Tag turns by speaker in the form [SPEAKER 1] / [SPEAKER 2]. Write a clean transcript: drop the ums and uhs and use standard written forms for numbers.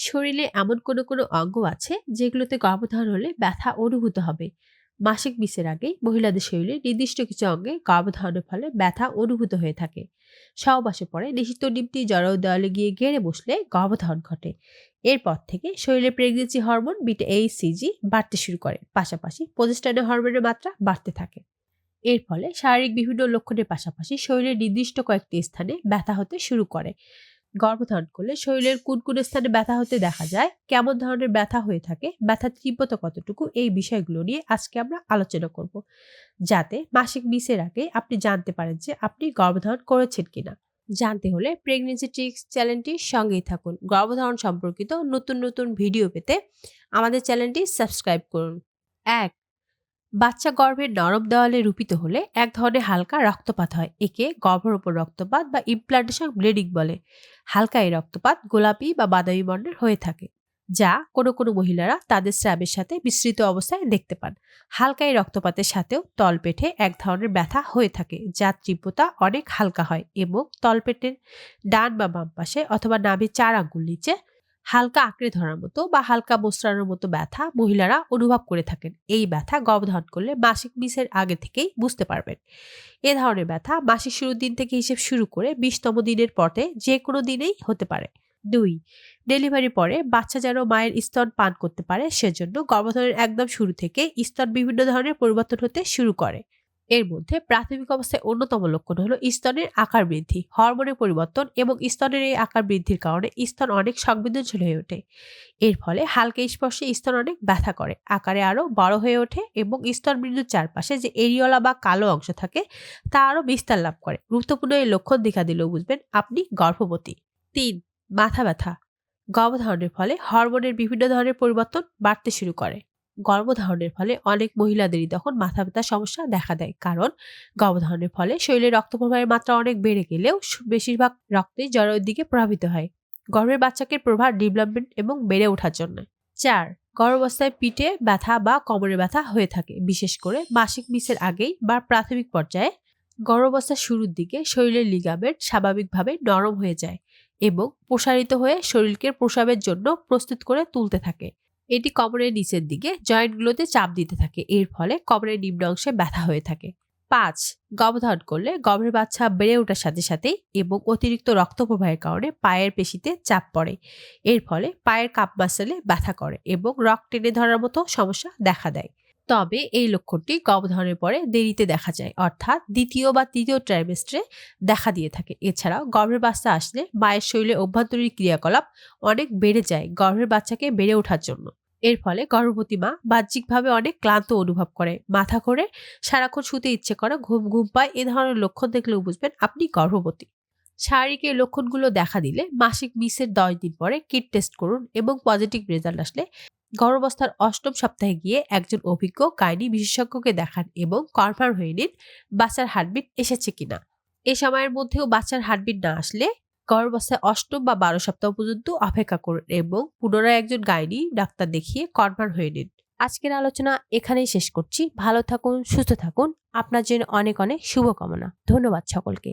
[SPEAKER 1] শরীরে এমন কোনো অঙ্গ আছে যেগুলোতে গর্ভধারণ হলে ব্যথা অনুভূত হবে। মাসিক বিষের আগে মহিলাদের শরীরে নির্দিষ্ট কিছু অঙ্গে গর্ভধারণের ফলে ব্যথা অনুভূত হয়ে থাকে। সহবাসের পরে নিষিদ্ধ ডিমটি জরায়ু দেওয়ালে গিয়ে গেড়ে বসলে গর্ভধারণ ঘটে। এরপর থেকে শরীরে প্রেগনেন্সি হরমোন বিটা এইচসিজি বাড়তে শুরু করে, পাশাপাশি প্রজেস্টেরন হরমোনের মাত্রা বাড়তে থাকে। এর ফলে শারীরিক বিভিন্ন লক্ষণের পাশাপাশি শরীরের নির্দিষ্ট কয়েকটি স্থানে ব্যথা হতে শুরু করে। গর্ভধারণ করলে শরীরের কোন কোন স্থানে ব্যথা হতে দেখা যায়, কেমন ধরনের ব্যথা হয়ে থাকে, ব্যথার তীব্রতা কতটুকু, এই বিষয়গুলো নিয়ে আজকে আমরা আলোচনা করব, যাতে মাসিক মিসের আগে আপনি জানতে পারেন যে আপনি গর্ভধারণ করেছেন কিনা। জানতে হলে প্রেগনেন্সি ট্রিক্স চ্যানেলটির সঙ্গেই থাকুন। গর্ভধারণ সম্পর্কিত নতুন নতুন ভিডিও পেতে আমাদের চ্যানেলটি সাবস্ক্রাইব করুন। ১. বাচ্চা গর্ভের নরম দেওয়ালে রূপিত হলে এক ধরনের হালকা রক্তপাত হয়। একে গর্ভের উপর রক্তপাত বা ইমপ্লান্টেশন ব্লিডিং বলে। হালকা এই রক্তপাত গোলাপি বা বাদামি বর্ণের হয়ে থাকে, যা কোনো মহিলারা তাদের স্রাবের সাথে মিশ্রিত অবস্থায় দেখতে পান। হালকা এই রক্তপাতের সাথেও তলপেটে এক ধরনের ব্যথা হয়ে থাকে, যার তীব্রতা অনেক হালকা হয় এবং তলপেটের ডান বা বাম পাশে অথবা নাভির ৪ আঙ্গুল নিচে হালকা আঁকড়ে ধরার মতো বা হালকা মোচড়ানোর মতো ব্যথা মহিলারা অনুভব করে থাকেন। এই ব্যথা গর্ভধারণ করলে মাসিক মিসের আগে থেকেই বুঝতে পারবেন। এ ধরনের ব্যথা মাসিক শুরুর দিন থেকে হিসেব শুরু করে ২০তম দিনের পরে যে কোনো দিনেই হতে পারে। ২. ডেলিভারির পরে বাচ্চা যেন মায়ের স্তন পান করতে পারে, সেজন্য গর্ভধারণের একদম শুরু থেকে স্তন বিভিন্ন ধরনের পরিবর্তন হতে শুরু করে। এর মধ্যে প্রাথমিক অবস্থায় অন্যতম লক্ষণ হলো স্তনের আকার বৃদ্ধি, হরমোনের পরিবর্তন এবং স্তনের এই আকার বৃদ্ধির কারণে স্তন অনেক সংবেদনশীল হয়ে ওঠে। এর ফলে হালকা স্পর্শে স্তন অনেক ব্যথা করে, আকারে আরো বড় হয়ে ওঠে এবং স্তন বিন্দুর চারপাশে যে এরিওলা বা কালো অংশ থাকে তা আরো বিস্তার লাভ করে। গুরুত্বপূর্ণ এই লক্ষণ দেখা দিলেও বুঝবেন আপনি গর্ভবতী। ৩. মাথা ব্যথা। গর্ভধারণের ফলে হরমোনের বিভিন্ন ধরনের পরিবর্তন বাড়তে শুরু করে। গর্ভধারণের ফলে অনেক মহিলাদেরই তখন মাথা ব্যথার সমস্যা দেখা দেয়, কারণ গর্ভধারণের ফলে শরীরে রক্ত প্রবাহের মাত্রা অনেক বেড়ে গেলেও বেশিরভাগ রক্তই জরায়ুর দিকে প্রভাবিত হয়, গর্ভের বাচ্চাকে প্রভাব ডেভেলপমেন্ট এবং বেড়ে ওঠার জন্য। ৪. গর্ভাবস্থায় পিঠে ব্যথা বা কোমরে ব্যথা হয়ে থাকে, বিশেষ করে মাসিক মিসের আগেই বা প্রাথমিক পর্যায়ে। গর্ভাবস্থার শুরুর দিকে শরীরের লিগামেন্ট স্বাভাবিকভাবে নরম হয়ে যায় এবং প্রসারিত হয়ে শরীরকে প্রসবের জন্য প্রস্তুত করে তুলতে থাকে। এটি কোমরের নিচের দিকে জয়েন্টগুলোতে চাপ দিতে থাকে, এর ফলে কোমরের নিম্ন অংশে ব্যথা হয়ে থাকে। ৫. গর্ভধারণ করলে গর্ভের বাচ্চা বেড়ে ওঠার সাথে সাথেই এবং অতিরিক্ত রক্ত প্রবাহের কারণে পায়ের পেশিতে চাপ পড়ে। এর ফলে পায়ের কাপ মাসলে ব্যথা করে এবং রক্ত টেনে ধরার মতো সমস্যা দেখা দেয়। তবে এই লক্ষণটি গর্ভধারণের পরে দেরিতে দেখা যায়, অর্থাৎ দ্বিতীয় বা তৃতীয় ট্রাইমেস্টারে দেখা দিয়ে থাকে। এছাড়াও গর্ভের বাচ্চা আসলে মায়ের শরীরে অভ্যন্তরীণ ক্রিয়াকলাপ অনেক বেড়ে যায় গর্ভের বাচ্চাকে বেড়ে ওঠার জন্য। এর ফলে গর্ভবতী মা বাহ্যিকভাবে অনেক ক্লান্ত অনুভব করে, মাথা ঘোরে, সারাক্ষণ শুতে ইচ্ছে করে, ঘুম পায়। এ ধরনের লক্ষণ দেখলেও বুঝবেন আপনি গর্ভবতী। শারীরিক এই লক্ষণগুলো দেখা দিলে মাসিক মিসের 10 দিন পরে কিট টেস্ট করুন এবং পজিটিভ রেজাল্ট আসলে গর্ভাবস্থার ৮ম সপ্তাহে গিয়ে একজন অভিজ্ঞ গাইনি বিশেষজ্ঞকে দেখান এবং কনফার্ম হয়ে নিন বাচ্চার হার্টবিট এসেছে কিনা। এ সময়ের মধ্যেও বাচ্চার হার্টবিট না আসলে গর্ভাবস্থায় ৮ম বা ১২ সপ্তাহ পর্যন্ত অপেক্ষা করুন এবং পুনরায় একজন গাইনি ডাক্তার দেখিয়ে কনফার্ম হয়ে নিন। আজকের আলোচনা এখানেই শেষ করছি। ভালো থাকুন, সুস্থ থাকুন। আপনার জন্য অনেক অনেক শুভকামনা। ধন্যবাদ সকলকে।